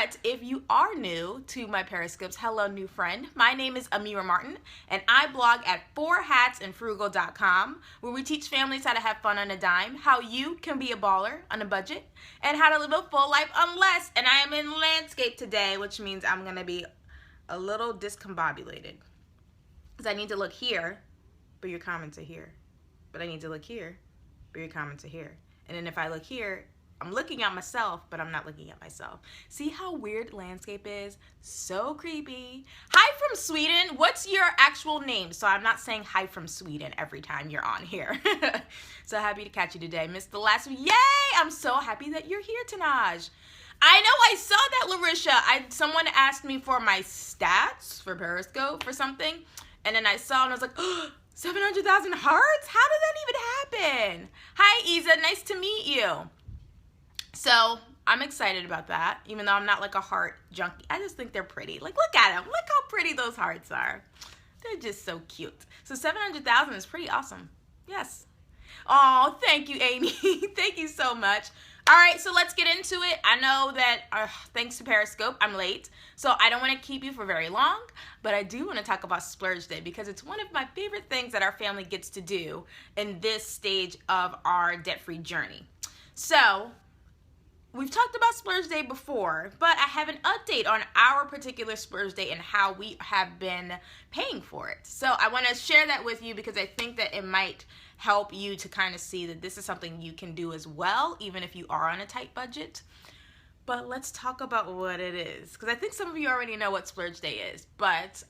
But if you are new to my Periscopes, hello new friend. My name is AmiyrahMartin, and I blog at 4hatsandfrugal.com, where we teach families how to have fun on a dime, how you can be a baller on a budget, and how to live a full life on less. And I am in landscape today, which means I'm going to be a little discombobulated. Because I need to look here, but your comments are here. But I need to look here, but your comments are here. And then if I look here, I'm looking at myself, but I'm not looking at myself. See how weird landscape is? So creepy. Hi from Sweden. What's your actual name? So I'm not saying hi from Sweden every time you're on here. So happy to catch you today. Missed the last week. Yay! I'm so happy that you're here, Tanaj. I know, I saw that, Larisha. Someone asked me for my stats for Periscope for something, and then I saw and I was like, oh, 700,000 hearts? How did that even happen? Hi, Isa. Nice to meet you. So I'm excited about that, even though I'm not like a heart junkie. I just think they're pretty. Like, look at them. Look how pretty those hearts are. They're just so cute. So 700,000 is pretty awesome. Yes. Oh, thank you, Amy. Thank you so much. All right, so let's get into it. I know that thanks to Periscope, I'm late, so I don't want to keep you for very long, but I do want to talk about Splurge Day because it's one of my favorite things that our family gets to do in this stage of our debt-free journey. So we've talked about Splurge Day before, but I have an update on our particular Splurge Day and how we have been paying for it. So I want to share that with you because I think that it might help you to kind of see that this is something you can do as well, even if you are on a tight budget. But let's talk about what it is, because I think some of you already know what Splurge Day is, but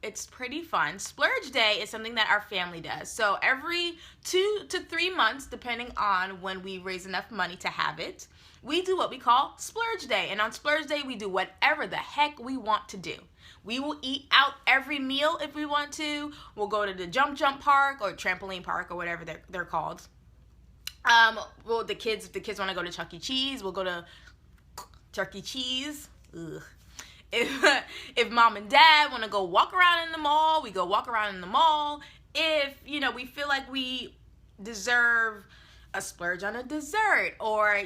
it's pretty fun. Splurge Day is something that our family does. So every 2 to 3 months, depending on when we raise enough money to have it, we do what we call Splurge Day. And on Splurge Day, we do whatever the heck we want to do. We will eat out every meal if we want to. We'll go to the jump park or trampoline park or whatever they're called. Well, if the kids want to go to Chuck E. Cheese, we'll go to Chuck E. Cheese. Ugh. If mom and dad want to go walk around in the mall, we go walk around in the mall. If, we feel like we deserve a splurge on a dessert, or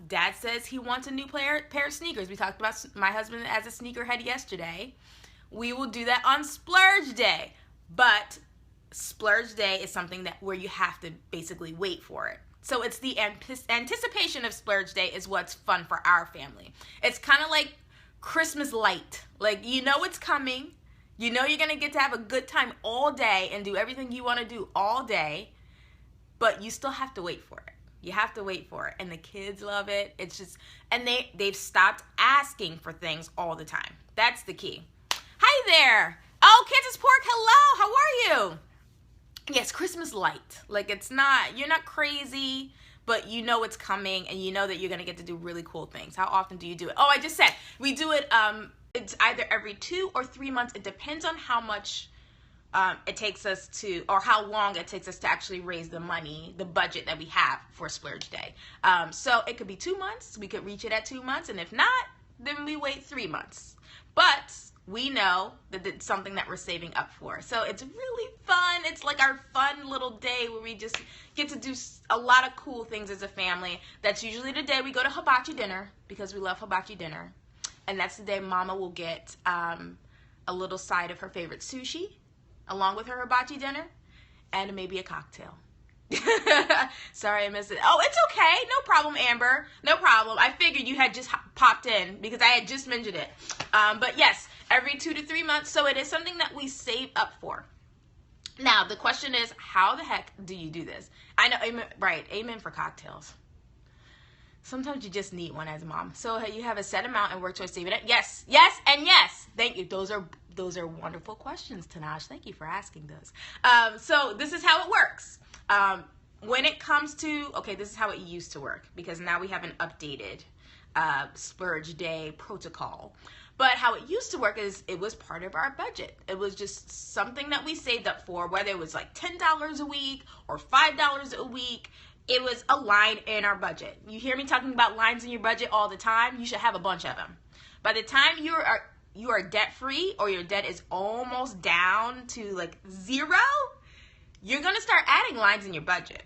dad says he wants a new pair of sneakers. We talked about my husband as a sneakerhead yesterday. We will do that on Splurge Day, but Splurge Day is something where you have to basically wait for it. So it's the anticipation of Splurge Day is what's fun for our family. It's kind of like Christmas light. Like, it's coming. You're gonna get to have a good time all day and do everything you want to do all day. But you still have to wait for it. You have to wait for it. And the kids love it. It's just, and they've stopped asking for things all the time. That's the key. Hi there. Oh, Kansas Pork, hello. How are you? Yes, Christmas light. Like, you're not crazy, but it's coming, and you know that you're going to get to do really cool things. How often do you do it? Oh, I just said, we do it, it's either every 2 or 3 months. It depends on how much it takes us to, or how long it takes us to actually raise the money, the budget that we have for Splurge Day. So it could be 2 months. We could reach it at 2 months. And if not, then we wait 3 months. But we know that it's something that we're saving up for. So it's really fun. It's like our fun little day where we just get to do a lot of cool things as a family. That's usually the day we go to hibachi dinner because we love hibachi dinner. And that's the day Mama will get a little side of her favorite sushi, along with her hibachi dinner, and maybe a cocktail. Sorry I missed it. Oh, it's okay. No problem, Amber. No problem. I figured you had just popped in because I had just mentioned it. But yes, every 2 to 3 months. So it is something that we save up for. Now, the question is, how the heck do you do this? I know, amen, right, amen for cocktails. Sometimes you just need one as a mom. So you have a set amount and work towards saving it. Yes, yes, and yes. Thank you. Those are wonderful questions, Tanaj. Thank you for asking those. So this is how it works. When it comes to, this is how it used to work, because now we have an updated Splurge Day protocol. But how it used to work is it was part of our budget. It was just something that we saved up for, whether it was like $10 a week or $5 a week. It was a line in our budget. You hear me talking about lines in your budget all the time? You should have a bunch of them. By the time you are debt-free, or your debt is almost down to like 0, you're going to start adding lines in your budget.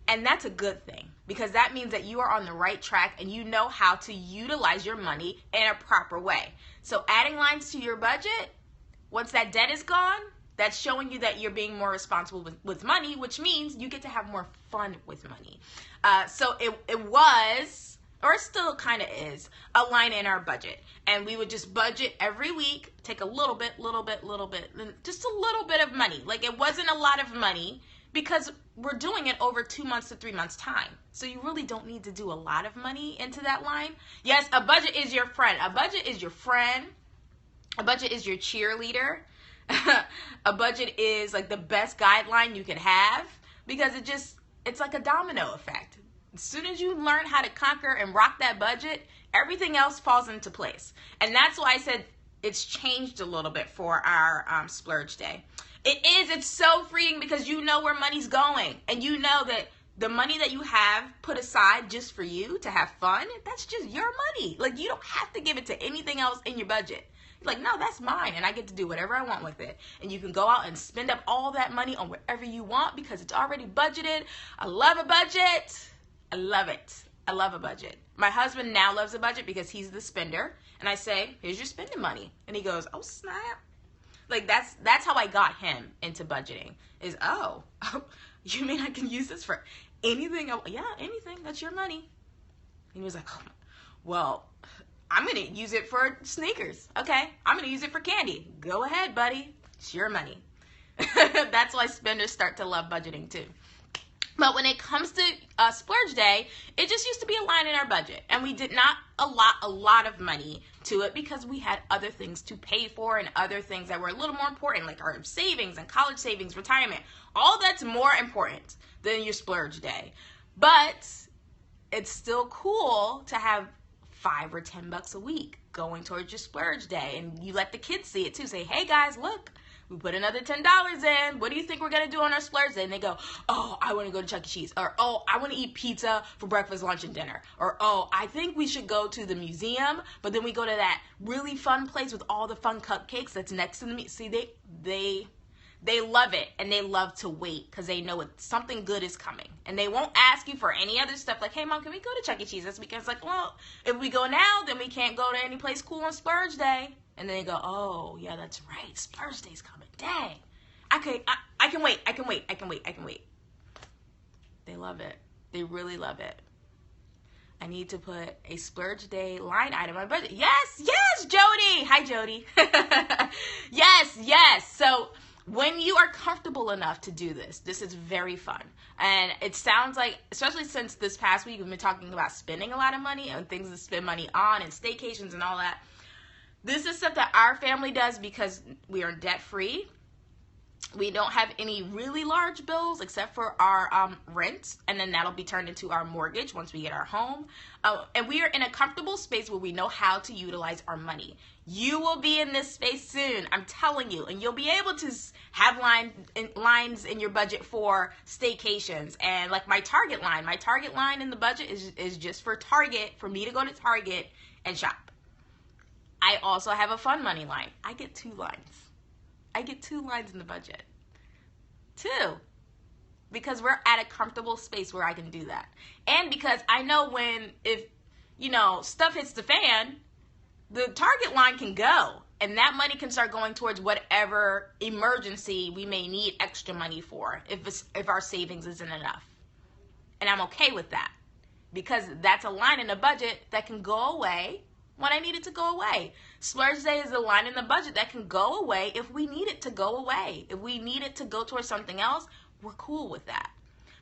And that's a good thing, because that means that you are on the right track and you know how to utilize your money in a proper way. So adding lines to your budget, once that debt is gone, that's showing you that you're being more responsible with money, which means you get to have more fun with money. So it was, or still kind of is, a line in our budget. And we would just budget every week, take a little bit, just a little bit of money. Like, it wasn't a lot of money because we're doing it over 2 months to 3 months time. So you really don't need to do a lot of money into that line. Yes, a budget is your friend. A budget is your friend. A budget is your cheerleader. A budget is like the best guideline you can have, because it's like a domino effect. As soon as you learn how to conquer and rock that budget, everything else falls into place. And that's why I said it's changed a little bit for our Splurge Day. It's so freeing because you know where money's going, and you know that the money that you have put aside just for you to have fun, that's just your money. Like, you don't have to give it to anything else in your budget. You're like, no, that's mine, and I get to do whatever I want with it. And you can go out and spend up all that money on whatever you want because it's already budgeted. I love a budget. I love it. I love a budget. My husband now loves a budget because he's the spender. And I say, here's your spending money. And he goes, oh, snap. Like, that's how I got him into budgeting. Is, oh, you mean I can use this for anything? Yeah, anything. That's your money. He was like, oh, well, I'm going to use it for sneakers. Okay, I'm going to use it for candy. Go ahead, buddy. It's your money. That's why spenders start to love budgeting too. But when it comes to Splurge Day, it just used to be a line in our budget. And we did not allot a lot of money to it because we had other things to pay for and other things that were a little more important, like our savings and college savings, retirement. All that's more important than your Splurge Day. But it's still cool to have $5 or $10 a week going towards your Splurge Day. And you let the kids see it too. Say, hey guys, look. We put another $10 in. What do you think we're going to do on our Splurge Day? And they go, oh, I want to go to Chuck E. Cheese. Or, oh, I want to eat pizza for breakfast, lunch, and dinner. Or, oh, I think we should go to the museum, but then we go to that really fun place with all the fun cupcakes that's next to the museum. See, they love it, and they love to wait because they know something good is coming. And they won't ask you for any other stuff like, hey, Mom, can we go to Chuck E. Cheese this weekend? It's like, well, if we go now, then we can't go to any place cool on Splurge Day. And then they go, oh, yeah, that's right. Splurge Day's coming. Dang. I can wait. I can wait. They love it. They really love it. I need to put a Splurge Day line item on my budget. Yes, Jody. Hi, Jody. Yes. So when you are comfortable enough to do this is very fun. And it sounds like, especially since this past week, we've been talking about spending a lot of money and things to spend money on and staycations and all that. This is stuff that our family does because we are debt-free. We don't have any really large bills except for our rent, and then that'll be turned into our mortgage once we get our home. And we are in a comfortable space where we know how to utilize our money. You will be in this space soon, I'm telling you, and you'll be able to have lines in your budget for staycations. And like my Target line in the budget is just for Target, for me to go to Target and shop. I also have a fun money line. I get 2 lines. I get 2 lines in the budget. 2. Because we're at a comfortable space where I can do that. And because I know if stuff hits the fan, the Target line can go. And that money can start going towards whatever emergency we may need extra money for if our savings isn't enough. And I'm okay with that. Because that's a line in the budget that can go away when I need it to go away. Splurge Day is a line in the budget that can go away if we need it to go away. If we need it to go towards something else, we're cool with that.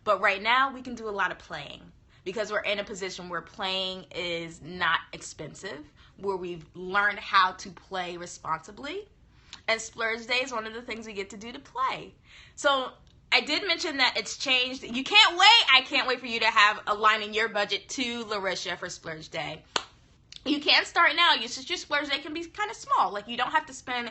But right now, we can do a lot of playing because we're in a position where playing is not expensive, where we've learned how to play responsibly. And Splurge Day is one of the things we get to do to play. So I did mention that it's changed. You can't wait. I can't wait for you to have a line in your budget to Larisha for Splurge Day. You can start now. Your Splurge Day can be kind of small. Like, you don't have to spend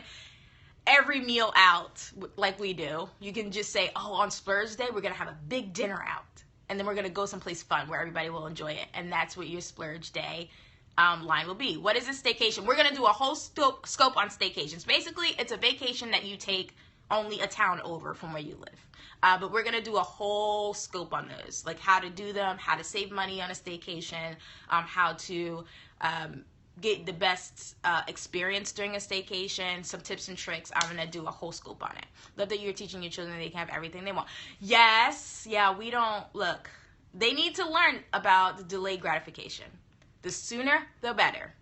every meal out like we do. You can just say, oh, on Splurge Day, we're going to have a big dinner out. And then we're going to go someplace fun where everybody will enjoy it. And that's what your Splurge Day line will be. What is a staycation? We're going to do a whole scope on staycations. Basically, it's a vacation that you take only a town over from where you live. But we're going to do a whole scope on those, like how to do them, how to save money on a staycation, how to get the best experience during a staycation, some tips and tricks. I'm going to do a whole scope on it. Love that you're teaching your children they can have everything they want. Yes, yeah, we don't, look, they need to learn about the delayed gratification. The sooner, the better.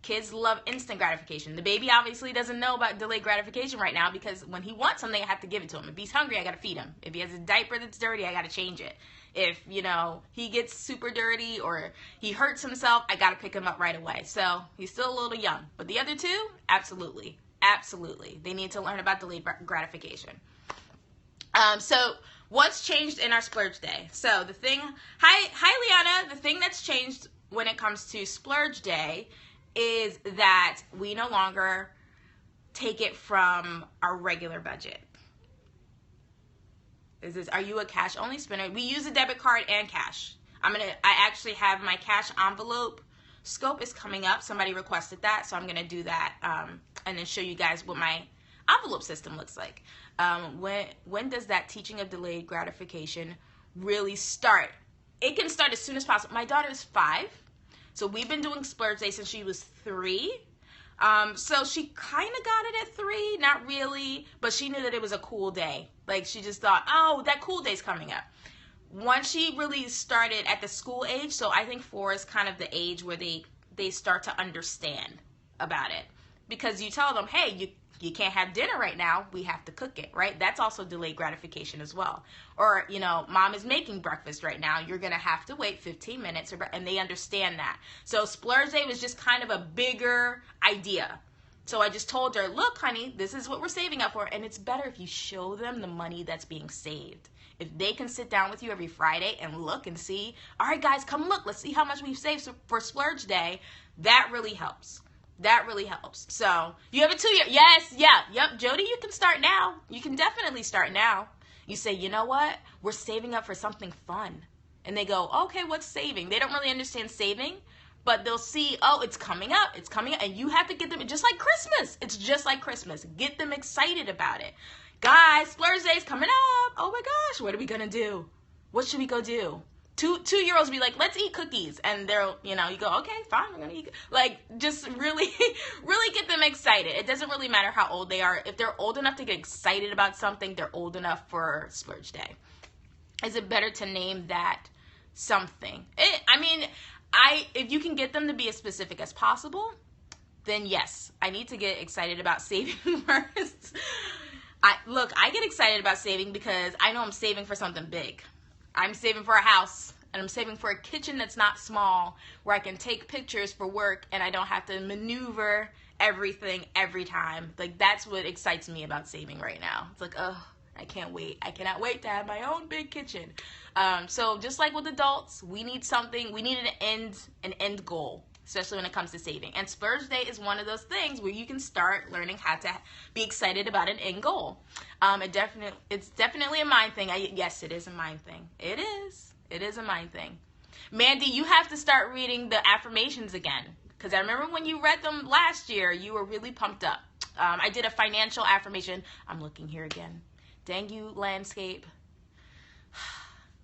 Kids love instant gratification. The baby obviously doesn't know about delayed gratification right now because when he wants something, I have to give it to him. If he's hungry, I got to feed him. If he has a diaper that's dirty, I got to change it. If, you know, he gets super dirty or he hurts himself, I got to pick him up right away. So he's still a little young. But the other two, absolutely. Absolutely. They need to learn about delayed gratification. So what's changed in our Splurge Day? So the thing, hi Liana, the thing that's changed when it comes to Splurge Day is that we no longer take it from our regular budget. Are you a cash only spender? We use a debit card and cash. I actually have my cash envelope scope is coming up. Somebody requested that, so I'm gonna do that and then show you guys what my envelope system looks like. When does that teaching of delayed gratification really start? It can start as soon as possible. My daughter's 5. So we've been doing Splurge Day since she was 3. So she kind of got it at 3, not really, but she knew that it was a cool day. Like she just thought, oh, that cool day's coming up. Once she really started at the school age, so I think 4 is kind of the age where they start to understand about it. Because you tell them, hey, you can't have dinner right now, we have to cook it, right? That's also delayed gratification as well. Or, you know, mom is making breakfast right now, you're going to have to wait 15 minutes, and they understand that. So Splurge Day was just kind of a bigger idea. So I just told her, look, honey, this is what we're saving up for, and it's better if you show them the money that's being saved. If they can sit down with you every Friday and look and see, all right, guys, come look, let's see how much we've saved for Splurge Day, that really helps. That really helps. So, you have a 2-year. Yes, yeah, yep. Jody, you can start now. You can definitely start now. You say, you know what? We're saving up for something fun. And they go, okay, what's saving? They don't really understand saving, but they'll see, oh, it's coming up. It's coming up. And you have to get them, just like Christmas. It's just like Christmas. Get them excited about it. Guys, Splurge Day's coming up. Oh my gosh, what are we going to do? What should we go do? 2-year-olds be like, let's eat cookies, and they'll, you know, you go, okay, fine, we're gonna eat. Like, just really, really get them excited. It doesn't really matter how old they are. If they're old enough to get excited about something, they're old enough for Splurge Day. Is it better to name that something? If you can get them to be as specific as possible, then yes, I need to get excited about saving first. I get excited about saving because I know I'm saving for something big. I'm saving for a house, and I'm saving for a kitchen that's not small, where I can take pictures for work, and I don't have to maneuver everything every time. Like, that's what excites me about saving right now. It's like, oh, I can't wait. I cannot wait to have my own big kitchen. So just like with adults, we need an end goal, especially when it comes to saving. And Splurge Day is one of those things where you can start learning how to be excited about an end goal. It's definitely a mind thing. Yes, it is a mind thing. It is a mind thing. Mandy, you have to start reading the affirmations again, because I remember when you read them last year, you were really pumped up. I did a financial affirmation. I'm looking here again. Dang you, landscape.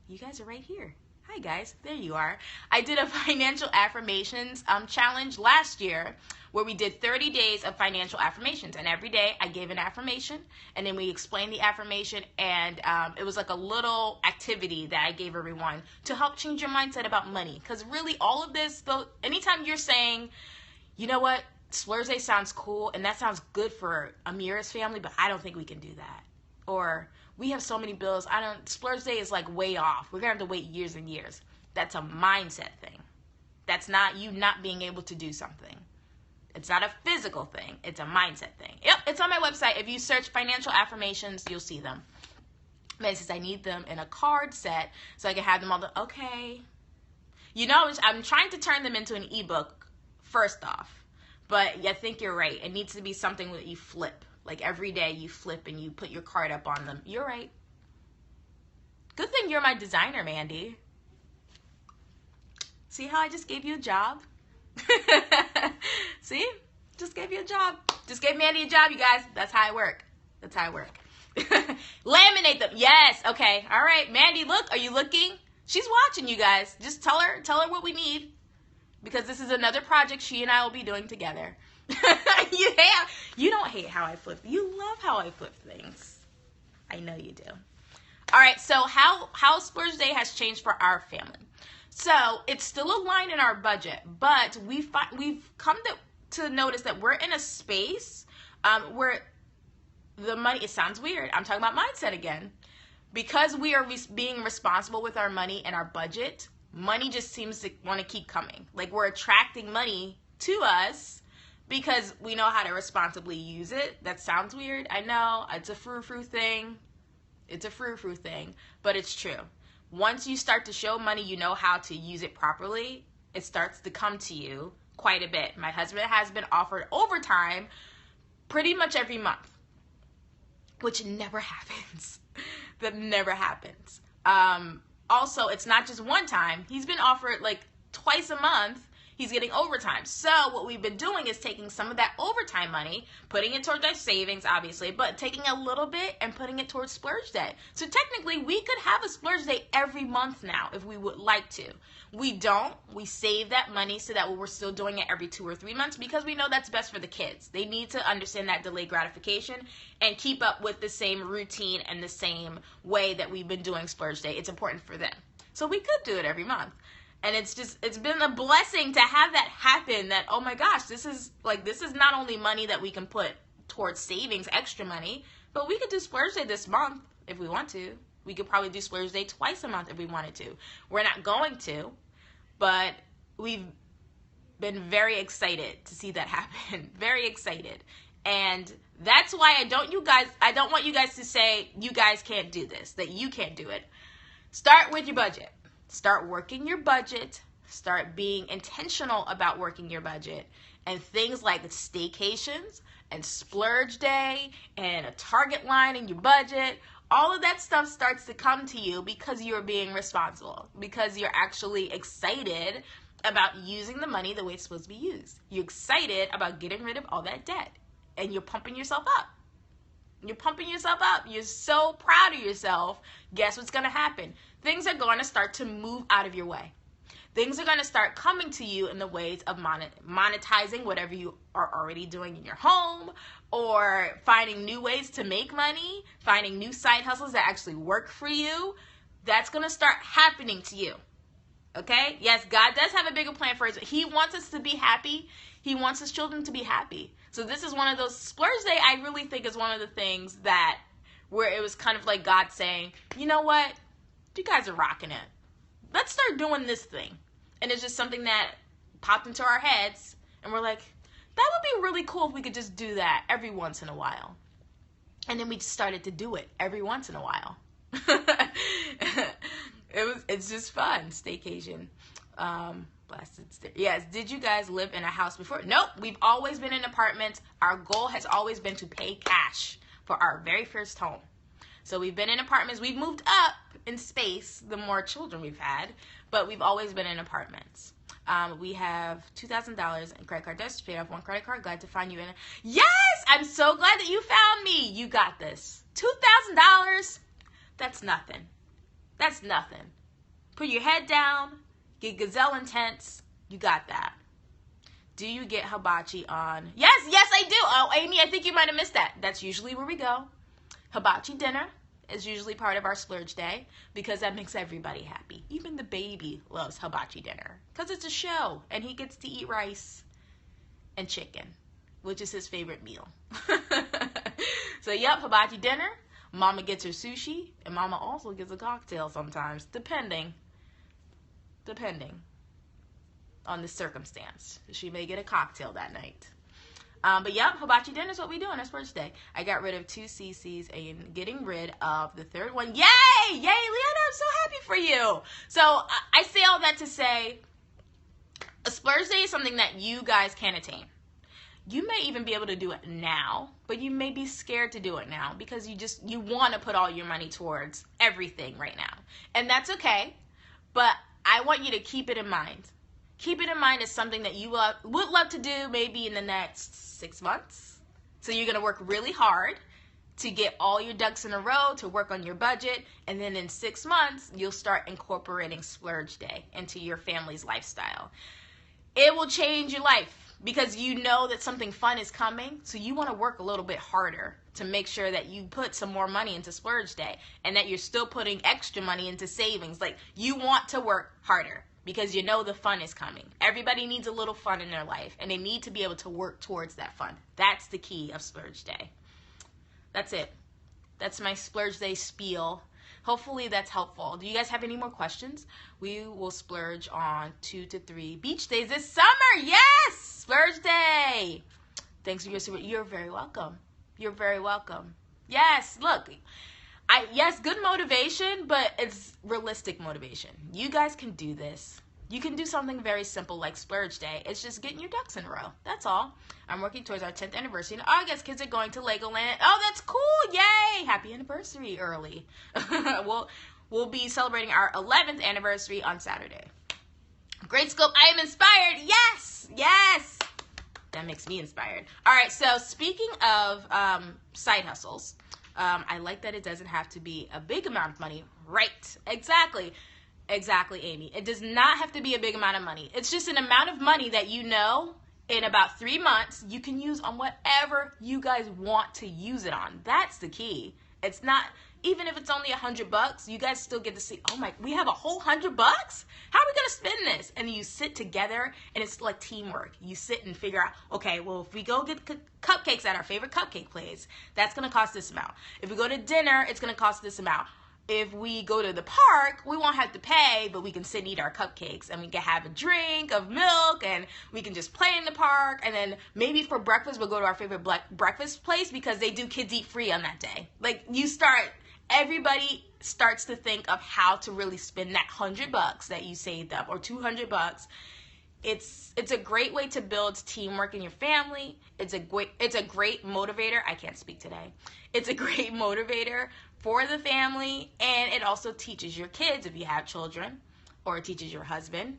You guys are right here. Hi guys, there you are. I did a financial affirmations challenge last year where we did 30 days of financial affirmations, and every day I gave an affirmation, and then we explained the affirmation, and it was like a little activity that I gave everyone to help change your mindset about money. Because really all of this, though, anytime you're saying, you know what, Splurge Day sounds cool and that sounds good for Amirah's family, but I don't think we can do that. Or we have so many bills, Splurge Day is like way off. We're going to have to wait years and years. That's a mindset thing. That's not you not being able to do something. It's not a physical thing. It's a mindset thing. Yep, it's on my website. If you search financial affirmations, you'll see them. Man says I need them in a card set so I can have them all. Okay. You know, I'm trying to turn them into an ebook first off. But I think you're right. It needs to be something that you flip. Like every day you flip and you put your card up on them. You're right. Good thing you're my designer, Mandy. See how I just gave you a job? See? Just gave you a job. Just gave Mandy a job, you guys. That's how I work. That's how I work. Laminate them. Yes. Okay. All right. Mandy, look. Are you looking? She's watching, you guys. Just tell her what we need, because this is another project she and I will be doing together. You don't hate how I flip. You love how I flip things. I know you do. All right. So how Splurge Day has changed for our family. So it's still aligned in our budget, but we've come to notice that we're in a space where the money, it sounds weird, I'm talking about mindset again, because we are being responsible with our money and our budget, money just seems to want to keep coming. Like, we're attracting money to us because we know how to responsibly use it. That sounds weird, I know, it's a frou-frou thing, but it's true. Once you start to show money, you know how to use it properly, it starts to come to you quite a bit. My husband has been offered overtime pretty much every month, which never happens. That never happens. Also, it's not just one time. He's been offered like twice a month. He's getting overtime. So what we've been doing is taking some of that overtime money, putting it towards our savings, obviously, but taking a little bit and putting it towards Splurge Day. So technically, we could have a Splurge Day every month now if we would like to. We don't. We save that money so that we're still doing it every 2 or 3 months, because we know that's best for the kids. They need to understand that delayed gratification and keep up with the same routine and the same way that we've been doing Splurge Day. It's important for them. So we could do it every month. And it's been a blessing to have that happen, that, oh my gosh, this is not only money that we can put towards savings, extra money, but we could do Splurge Day this month if we want to. We could probably do Splurge Day twice a month if we wanted to. We're not going to, but we've been very excited to see that happen. Very excited. And that's why I don't want you guys to say you guys can't do this, that you can't do it. Start with your budget. Start working your budget. Start being intentional about working your budget. And things like staycations and Splurge Day and a target line in your budget, all of that stuff starts to come to you because you're being responsible, because you're actually excited about using the money the way it's supposed to be used. You're excited about getting rid of all that debt, and you're pumping yourself up. You're pumping yourself up. You're so proud of yourself. Guess what's going to happen? Things are going to start to move out of your way. Things are going to start coming to you in the ways of monetizing whatever you are already doing in your home, or finding new ways to make money, finding new side hustles that actually work for you. That's going to start happening to you. Okay? Yes, God does have a bigger plan for us. He wants us to be happy. He wants his children to be happy. So this is one of those, Splurge Day, I really think, is one of the things that, where it was kind of like God saying, you know what? You guys are rocking it. Let's start doing this thing. And it's just something that popped into our heads, and we're like, that would be really cool if we could just do that every once in a while. And then we just started to do it every once in a while. It's just fun. Staycation. Yes, did you guys live in a house before? Nope, we've always been in apartments. Our goal has always been to pay cash for our very first home. So we've been in apartments. We've moved up in space the more children we've had, but we've always been in apartments. We have $2,000 in credit card debt to pay off one credit card. Glad to find you in it. Yes, I'm so glad that you found me. You got this. $2,000. That's nothing. That's nothing. Put your head down. Get gazelle intense. You got that. Do you get hibachi on? Yes, I do. Oh, Amy, I think you might have missed that. That's usually where we go. Hibachi dinner is usually part of our Splurge Day because that makes everybody happy. Even the baby loves hibachi dinner because it's a show and he gets to eat rice and chicken, which is his favorite meal. So, yep, hibachi dinner. Mama gets her sushi, and Mama also gets a cocktail sometimes, depending on the circumstance. She may get a cocktail that night. But yep, hibachi dinner is what we do on our Splurge Day. I got rid of 2 CCs and getting rid of the third one. Yay! Yay, Leanna, I'm so happy for you. So I say all that to say, a Splurge Day is something that you guys can attain. You may even be able to do it now, but you may be scared to do it now because you want to put all your money towards everything right now. And that's okay, but I want you to keep it in mind. Keep it in mind as something that you would love to do maybe in the next 6 months. So you're going to work really hard to get all your ducks in a row, to work on your budget, and then in 6 months, you'll start incorporating Splurge Day into your family's lifestyle. It will change your life because you know that something fun is coming, so you want to work a little bit harder to make sure that you put some more money into Splurge Day and that you're still putting extra money into savings. Like, you want to work harder because you know the fun is coming. Everybody needs a little fun in their life, and they need to be able to work towards that fun. That's the key of Splurge Day. That's it. That's my Splurge Day spiel. Hopefully that's helpful. Do you guys have any more questions? We will splurge on 2 to 3 beach days this summer. Yes! Splurge Day. Thanks for your support. You're very welcome. You're very welcome. Yes, look. Yes, good motivation, but it's realistic motivation. You guys can do this. You can do something very simple like Splurge Day. It's just getting your ducks in a row. That's all. I'm working towards our 10th anniversary in August. Kids are going to Legoland. Oh, that's cool. Yay. Happy anniversary early. We'll be celebrating our 11th anniversary on Saturday. Great scope. I am inspired. Yes. Yes. That makes me inspired. All right. So speaking of side hustles, I like that it doesn't have to be a big amount of money. Right. Exactly. Exactly, Amy. It does not have to be a big amount of money. It's just an amount of money that you know in about 3 months you can use on whatever you guys want to use it on. That's the key. It's not, even if it's only $100, you guys still get to see, oh my, we have a whole $100? How are we going to spend this? And you sit together, and it's like teamwork. You sit and figure out, okay, well, if we go get cupcakes at our favorite cupcake place, that's going to cost this amount. If we go to dinner, it's going to cost this amount. If we go to the park, we won't have to pay, but we can sit and eat our cupcakes, and we can have a drink of milk, and we can just play in the park, and then maybe for breakfast, we'll go to our favorite breakfast place because they do kids eat free on that day. Like, everybody starts to think of how to really spend that $100 that you saved up, or $200. It's a great way to build teamwork in your family. It's a great motivator. I can't speak today. It's a great motivator for the family, and it also teaches your kids, if you have children, or it teaches your husband,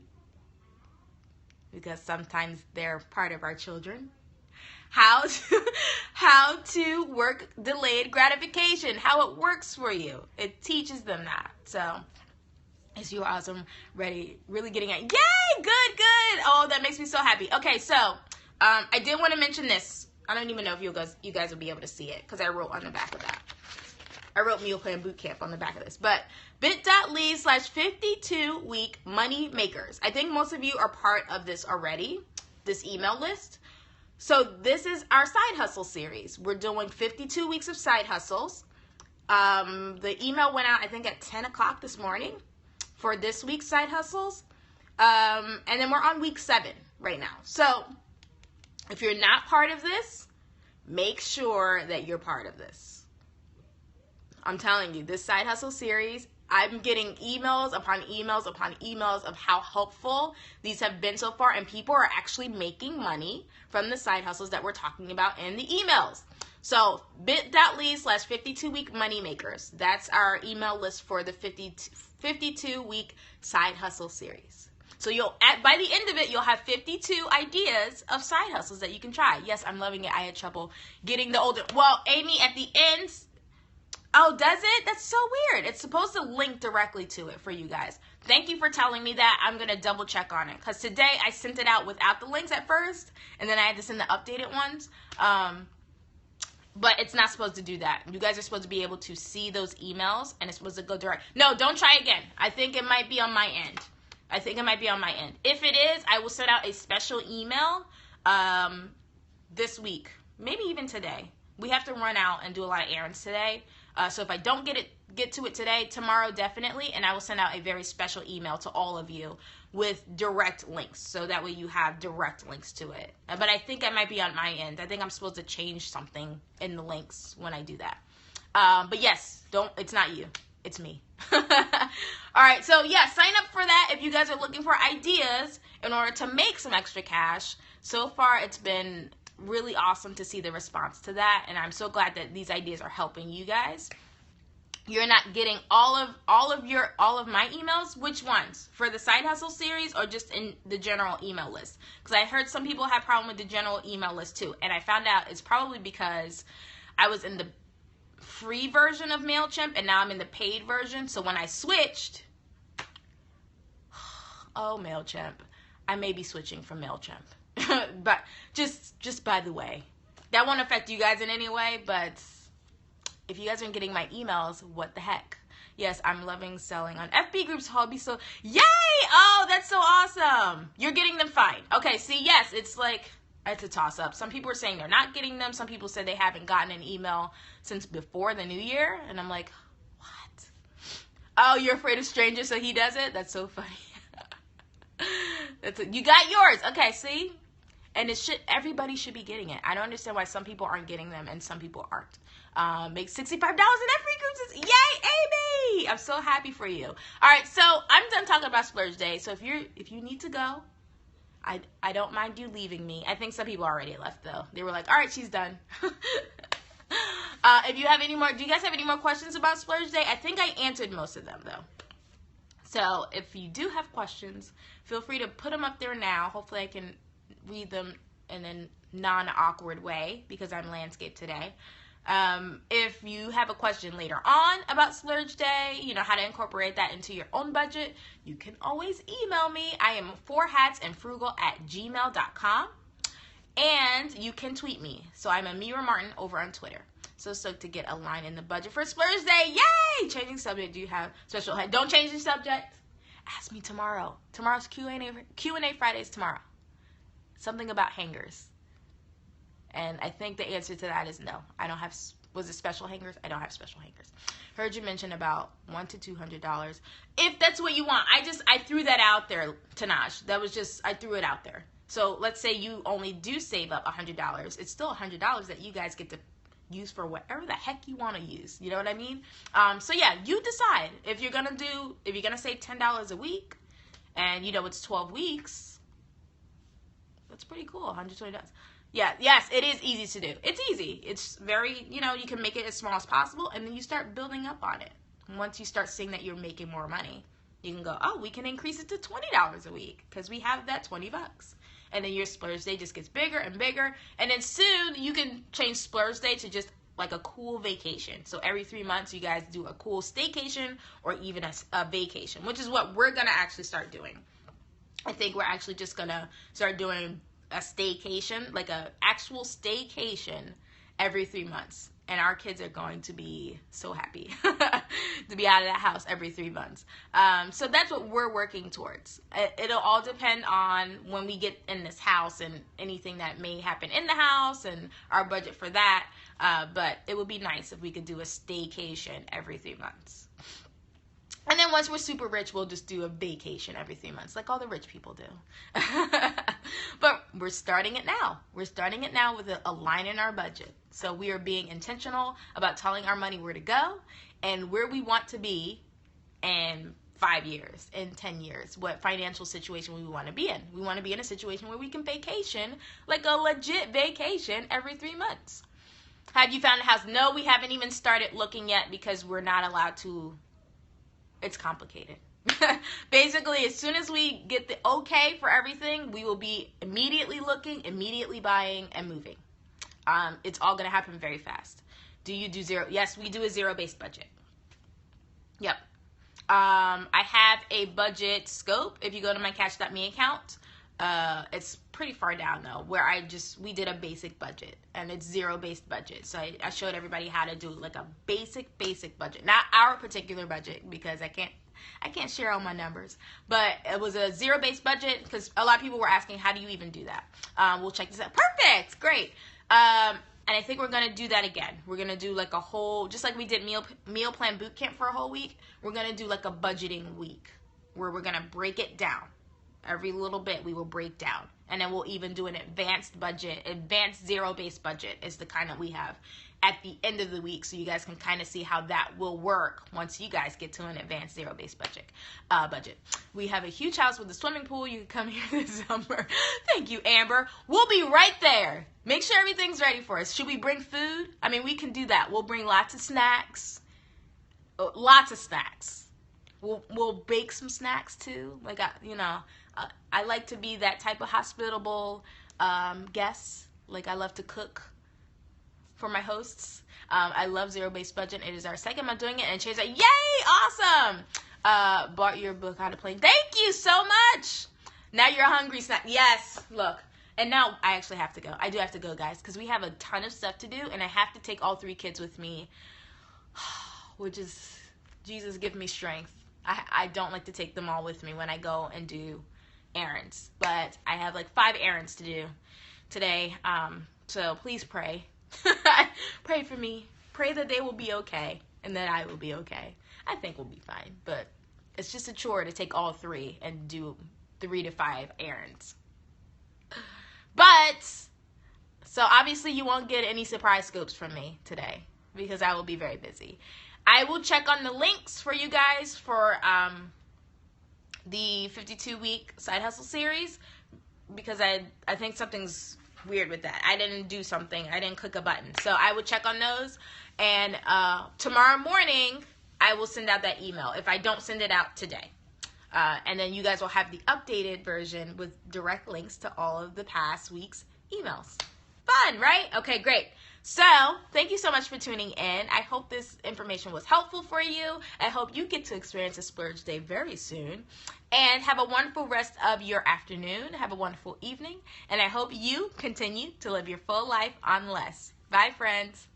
because sometimes they're part of our children, how to work delayed gratification, how it works for you. It teaches them that. So, is you awesome, ready, really getting it. Yay, good. Oh, that makes me so happy. Okay, so I did want to mention this. I don't even know if you guys will be able to see it because I wrote on the back of that. I wrote Meal Plan Bootcamp on the back of this. But bit.ly/52-week money makers. I think most of you are part of this already, this email list. So this is our side hustle series. We're doing 52 weeks of side hustles. The email went out, I think, at 10 o'clock this morning for this week's side hustles. And then we're on week 7 right now. So if you're not part of this, make sure that you're part of this. I'm telling you, this side hustle series, I'm getting emails upon emails upon emails of how helpful these have been so far, and people are actually making money from the side hustles that we're talking about in the emails. So bit.ly/52-week money makers. That's our email list for the 52-week side hustle series. So by the end of it, you'll have 52 ideas of side hustles that you can try. Yes, I'm loving it. I had trouble getting the older. Well, Amy, at the end. Oh, does it? That's so weird. It's supposed to link directly to it for you guys. Thank you for telling me that. I'm going to double check on it. Because today I sent it out without the links at first. And then I had to send the updated ones. But it's not supposed to do that. You guys are supposed to be able to see those emails. And it's supposed to go direct. No, don't try again. I think it might be on my end. If it is, I will send out a special email this week. Maybe even today. We have to run out and do a lot of errands today. So if I don't get to it today, tomorrow definitely, and I will send out a very special email to all of you with direct links, so that way you have direct links to it. But I think it might be on my end. I think I'm supposed to change something in the links when I do that. But yes, it's not you. It's me. All right, so yeah, sign up for that if you guys are looking for ideas in order to make some extra cash. So far, it's been really awesome to see the response to that, and I'm so glad that these ideas are helping you guys. You're not getting all of my emails. Which ones? For the side hustle series or just in the general email list? Because I heard some people have problem with the general email list too, and I found out it's probably because I was in the free version of MailChimp, and now I'm in the paid version. So when I switched, oh, MailChimp, I may be switching from MailChimp. But just by the way, that won't affect you guys in any way, but if you guys aren't getting my emails, what the heck? Yes, I'm loving selling on FB groups, hobby. So, yay! Oh, that's so awesome. You're getting them fine. Okay, see, yes, it's like, it's a toss-up. Some people are saying they're not getting them. Some people said they haven't gotten an email since before the new year. And I'm like, what? Oh, you're afraid of strangers, so he does it? That's so funny. You got yours. Okay, see? And everybody should be getting it. I don't understand why some people aren't getting them and some people aren't. Make $65 in FB groups. Yay, Amy! I'm so happy for you. All right, so I'm done talking about Splurge Day. So if you need to go, I don't mind you leaving me. I think some people already left though. They were like, all right, she's done. If you have any more, do you guys have any more questions about Splurge Day? I think I answered most of them though. So if you do have questions, feel free to put them up there now. Hopefully I can read them in a non-awkward way because I'm landscape today. If you have a question later on about Splurge Day, you know, how to incorporate that into your own budget, you can always email me. I am 4hatsandfrugal@gmail.com. And you can tweet me. So I'm AmiyrahMartin over on Twitter. So stoked to get a line in the budget for Splurge Day. Yay! Changing subject. Do you have special head? Don't change the subject. Ask me tomorrow. Tomorrow's Q&A Fridays tomorrow. Something about hangers. And I think the answer to that is no. I don't have, was it special hangers? I don't have special hangers. Heard you mention about $100 to $200. If that's what you want. I threw that out there, Tanaj. That was just, I threw it out there. So let's say you only do save up $100. It's still $100 that you guys get to use for whatever the heck you want to use. You know what I mean? So yeah, you decide. If you're going to save $10 a week and you know it's 12 weeks, that's pretty cool. $120. Yeah, yes, it is easy to do. It's easy. It's very, you know, you can make it as small as possible and then you start building up on it. And once you start seeing that you're making more money, you can go, oh, we can increase it to $20 a week because we have that $20. And then your Splurge Day just gets bigger and bigger. And then soon you can change Splurge Day to just like a cool vacation. So every 3 months you guys do a cool staycation or even a vacation, which is what we're going to actually start doing. I think we're actually just going to start doing a staycation, like a actual staycation every 3 months. And our kids are going to be so happy to be out of that house every 3 months. So that's what we're working towards. It'll all depend on when we get in this house and anything that may happen in the house and our budget for that. But it would be nice if we could do a staycation every 3 months. And then once we're super rich, we'll just do a vacation every 3 months, like all the rich people do. But we're starting it now. We're starting it now with a line in our budget. So we are being intentional about telling our money where to go and where we want to be in 5 years, in 10 years, what financial situation we want to be in. We want to be in a situation where we can vacation, like a legit vacation every 3 months. Have you found a house? No, we haven't even started looking yet because we're not allowed to. It's complicated. Basically, as soon as we get the okay for everything, we will be immediately looking, immediately buying, and moving. It's all going to happen very fast. Do you do zero? Yes, we do a zero-based budget. Yep. I have a budget scope. If you go to my Catch.me account, it's pretty far down though, where we did a basic budget and it's zero-based budget. So I showed everybody how to do like a basic budget, not our particular budget because I can't share all my numbers, but it was a zero-based budget because a lot of people were asking, how do you even do that? We'll check this out. Perfect. Great. And I think we're going to do that again. We're going to do like a whole, just like we did meal plan boot camp for a whole week, we're going to do like a budgeting week where we're going to break it down. Every little bit we will break down. And then we'll even do an advanced budget. Advanced zero-based budget is the kind that we have at the end of the week. So you guys can kind of see how that will work once you guys get to an advanced zero-based budget. We have a huge house with a swimming pool. You can come here this summer. Thank you, Amber. We'll be right there. Make sure everything's ready for us. Should we bring food? I mean, we can do that. We'll bring lots of snacks. Lots of snacks. We'll bake some snacks too. Like, I like to be that type of hospitable guest. Like, I love to cook. for my hosts. I love zero-based budget. It is our second month doing it, and Chase like, yay, awesome! Bought your book, How to Plan. Thank you so much! Now you're a hungry snack. Yes, look. And now I actually have to go. I do have to go, guys, because we have a ton of stuff to do, and I have to take all 3 kids with me, which is, Jesus, give me strength. I don't like to take them all with me when I go and do errands, but I have like 5 errands to do today, so please pray. Pray for me. Pray that they will be okay, and that I will be okay. I think we'll be fine, but it's just a chore to take all 3 and do 3 to 5 errands. But, so obviously you won't get any surprise scoops from me today, because I will be very busy. I will check on the links for you guys for the 52-week side hustle series, because I think something's weird with that. I didn't do something. I didn't click a button. So I will check on those, and tomorrow morning I will send out that email if I don't send it out today. And then you guys will have the updated version with direct links to all of the past week's emails. Fun, right? Okay, great. So, thank you so much for tuning in. I hope this information was helpful for you. I hope you get to experience a Splurge day very soon. And have a wonderful rest of your afternoon. Have a wonderful evening. And I hope you continue to live your full life on less. Bye, friends.